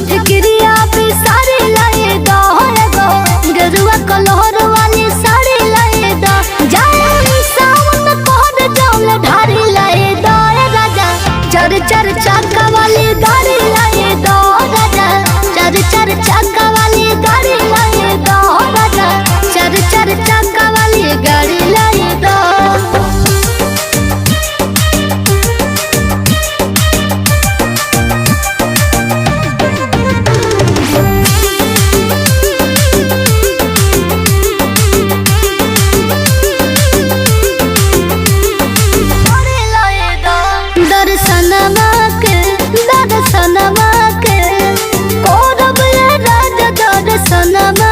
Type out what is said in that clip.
फिक्रिया पे सारे लाए दो गरुआ कलर वाली साड़ी लाए दो जाए सावन कोहर जौल ढारी लाए दो राजा चर चर चक्का वाली गाड़ी लाए दो राजा चर चर चक्का वाली गाड़ी लाए दो राजा चर चर चक्का वाली गाड़ी लाए दो। दर्शनमा के कोरब राजा दर्शनमा